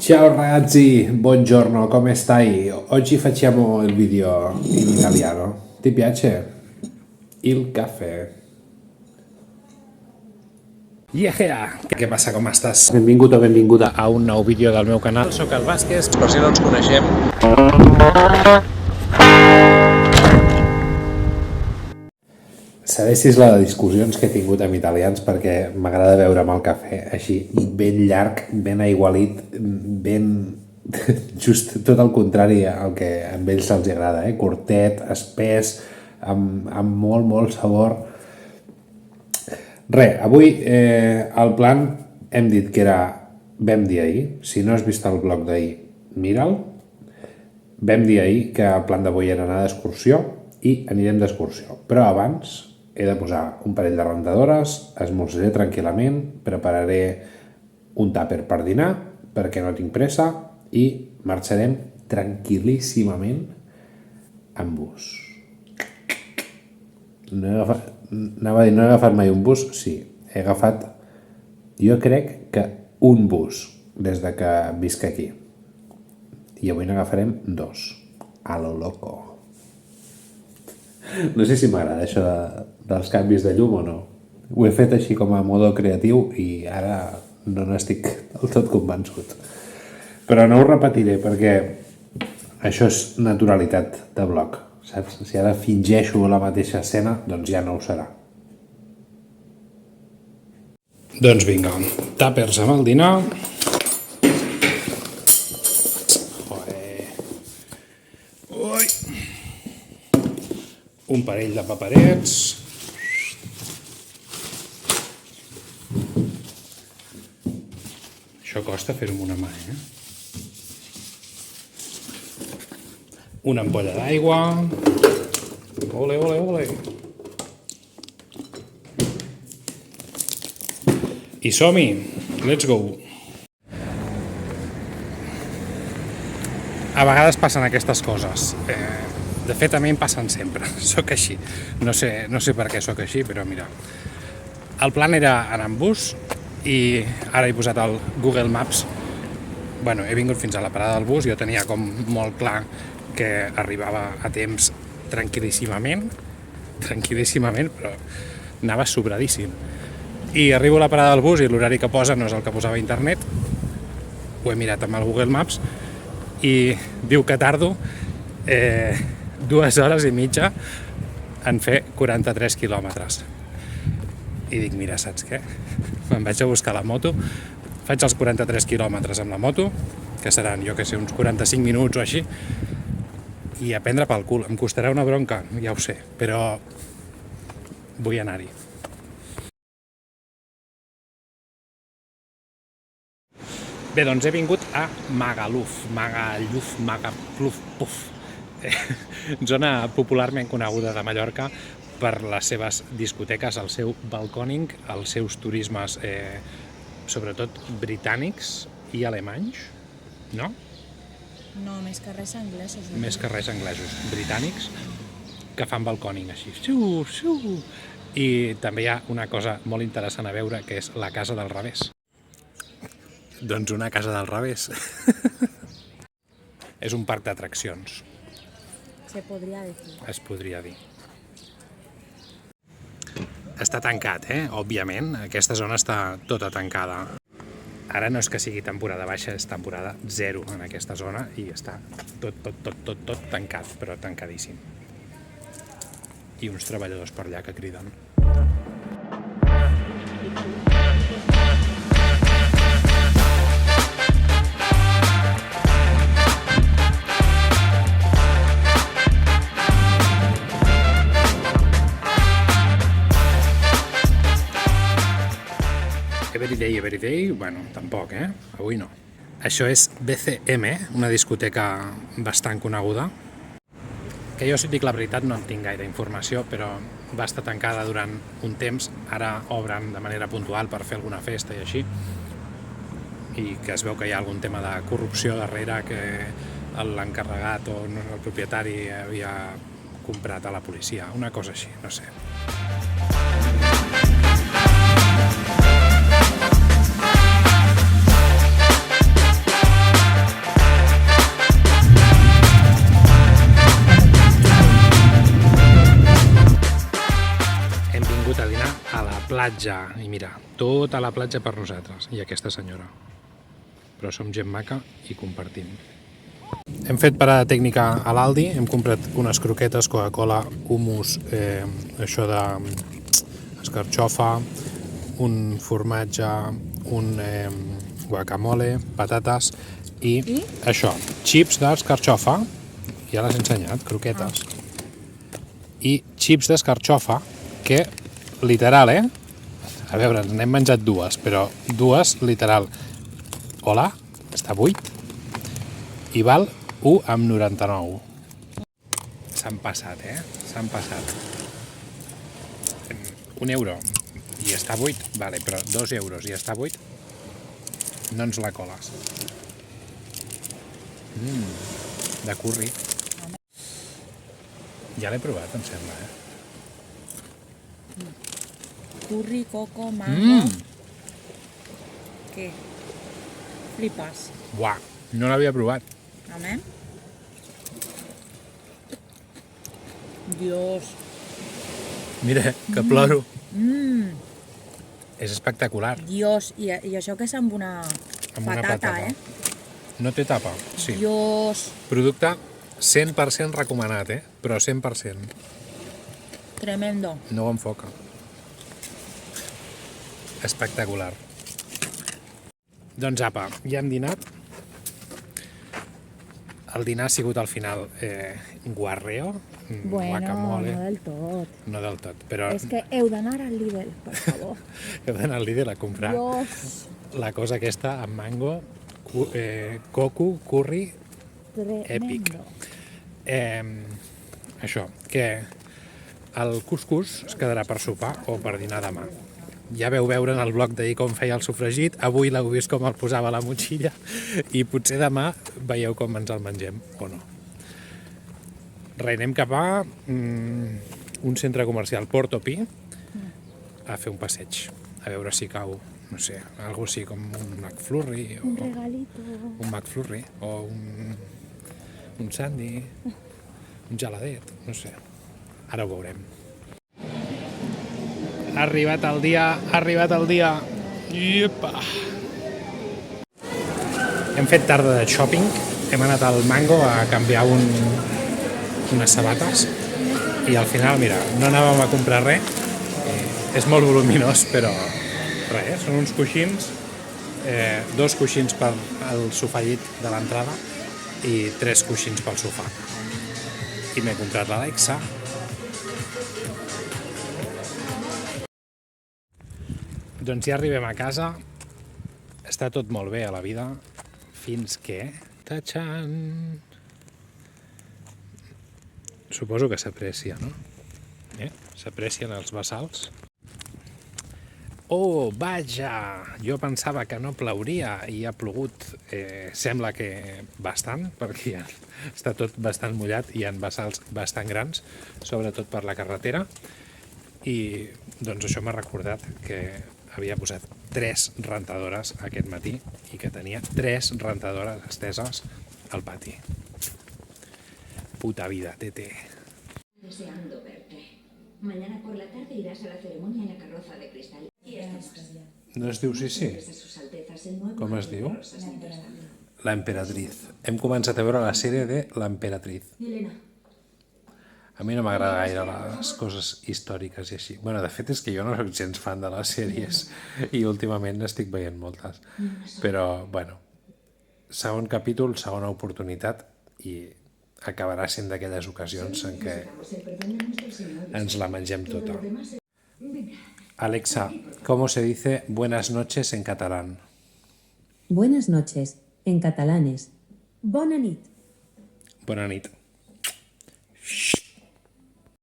Ciao ragazzi, buongiorno, come stai? Oggi facciamo il video in italiano. Ti piace? Il caffè. Yeah! Què passa, com estàs? Benvingut o benvinguda a un nou vídeo del meu canal. Soc el Vázquez, per si no ens coneixem. Sabessis la de discussions que he tingut amb italians perquè m'agrada veure'm el cafè així ben llarg, ben aigualit, ben... just tot el contrari al que a ells se'ls agrada, curtet, espès, amb molt sabor. Res, avui el plan hem dit que era, vam dir ahir, si no has vist el blog d'ahir, mira'l, vam dir ahir que el plan d'avui era anar d'excursió i anirem d'excursió, però abans he de posar un parell de rentadores, esmorzaré tranquil·lament, prepararé un tàper per dinar perquè no tinc pressa i marxarem tranquil·líssimament en bus. No he agafat mai un bus? Sí, he agafat, jo crec que un bus des de que visc aquí. I avui n'agafarem dos, a lo loco. No sé si m'agrada això dels canvis de llum o no. Ho he fet així com a modo creatiu i ara no n'estic del tot convençut. Però no ho repetiré perquè això és naturalitat de vlog, saps? Si ara fingeixo la mateixa escena, doncs ja no ho serà. Doncs vinga, tàpers amb el dinar. Ui! Un parell de paperets. Això costa fer-ho amb una mà, Una ampolla d'aigua. Ole, ole, ole. I som-hi! Let's go! A vegades passen aquestes coses. De fet, a mi em passen sempre. Soc així. No sé per què soc així, però mira. El plan era anar en bus i ara he posat el Google Maps. Bueno, he vingut fins a la parada del bus i jo tenia com molt clar que arribava a temps tranquil·líssimament, però anava sobradíssim. I arribo a la parada del bus i l'horari que posa no és el que posava a internet. Ho he mirat amb el Google Maps i diu que tardo 2 hores i mitja en fer 43 quilòmetres. I dic, mira, saps què? Me'n vaig a buscar la moto, faig els 43 quilòmetres amb la moto, que seran, jo que sé, uns 45 minuts o així, i a prendre pel cul. Em costarà una bronca, ja ho sé, però vull anar-hi. Bé, doncs he vingut a Magaluf, zona popularment coneguda de Mallorca per les seves discoteques, el seu balcòning, els seus turismes, sobretot britànics i alemanys, no? No, més que res anglesos. Més que res anglesos, britànics, que fan balcòning així. I també hi ha una cosa molt interessant a veure, que és la Casa del Revés. Doncs una casa del revés. És un parc d'atraccions. Se podria dir. Es podria dir. Està tancat, òbviament. Aquesta zona està tota tancada. Ara no és que sigui temporada baixa, és temporada 0 en aquesta zona i està tot tancat, però tancadíssim. I uns treballadors per allà que criden. Everyday, bueno, tampoc, avui no. Això és BCM, una discoteca bastant coneguda, que jo, si et dic la veritat, no en tinc gaire informació, però va estar tancada durant un temps, ara obren de manera puntual per fer alguna festa i així, i que es veu que hi ha algun tema de corrupció darrere, que l'encarregat o el propietari havia comprat a la policia, una cosa així, no sé. platja. I mira, tota la platja per nosaltres i aquesta senyora. Però som gent maca i compartim. Hem fet parada tècnica a l'Aldi, hem comprat unes croquetes, Coca-Cola, hummus, això de escarxofa, un formatge, un guacamole, patates i això, xips d'escarxofa, ja l'has ensenyat, croquetes, i xips d'escarxofa que, literal, a veure, n'hem menjat dues, però dues, literal, hola, està buit, i val 1,99 €. S'han passat, s'han passat. 1 euro i està buit, vale, però 2 euros i està buit, no ens la coles. De curri. Ja l'he provat, em sembla, Curry, coco, mango... Què? Flipes. Buah, no l'havia provat. Amén. Dios. Mira, que ploro. És espectacular. Dios. I això que és amb una Amb una patata, No té tapa, sí. Dios. Producte 100% recomanat, però 100%. Tremendo. No ho enfoca. Espectacular. Doncs apa, ja hem dinat. El dinar ha sigut al final guarreo, guacamole... no del tot. No del tot, però És que heu d'anar al Lidl, per favor. heu d'anar al Lidl a comprar Dios. la cosa aquesta amb mango, coco, curri, èpic. Tremendo. Això, que el couscous es quedarà per sopar o per dinar demà. Ja veu veure en el blog d'ahir com feia el sofregit, avui l'heu vist com el posava a la motxilla i potser demà veieu com ens el mengem o no. Anem cap a un centre comercial, Portopí, a fer un passeig, a veure si cau, no sé, algo així com un McFlurry o Un regalito. un McFlurry o un Sandy, un geladet, no sé. Ara ho veurem. Ha arribat el dia. Iepa! Hem fet tarda de shopping, hem anat al Mango a canviar unes sabates i al final, mira, no anàvem a comprar res, és molt voluminós, però res, són uns coixins, 2 coixins per al sofà llit de l'entrada i 3 coixins pel sofà. I m'he comprat l'Alexa. Doncs ja arribem a casa, està tot molt bé a la vida, fins que... Tachan! Suposo que s'aprecia, no? S'aprecien els bassals. Oh, vaja! Jo pensava que no plauria i ha plogut. Sembla que bastant, perquè està tot bastant mullat i hi ha bassals bastant grans, sobretot per la carretera. I doncs això m'ha recordat que havia posat 3 rentadores aquest matí i que tenia 3 rentadores esteses al pati. Puta vida, tete. Deseando verte. Mañana por la tarde irás a la ceremonia en la carroza de cristal. Y No es diu sí? Com es diu? La Emperatriz. Hem començat a veure la sèrie de La Emperatriz. Elena, A mi no m'agrada gaire les coses històriques i així. Bueno, de fet és que jo no soc gens fan de les sèries i últimament n'estic veient moltes. Però, bueno, segon capítol, segona oportunitat i acabarà sent d'aquelles ocasions en què ens la mengem tota. Alexa, ¿cómo se dice buenas noches en catalán? Buenas noches, en catalanes. Bona nit. Bona nit. Xxt.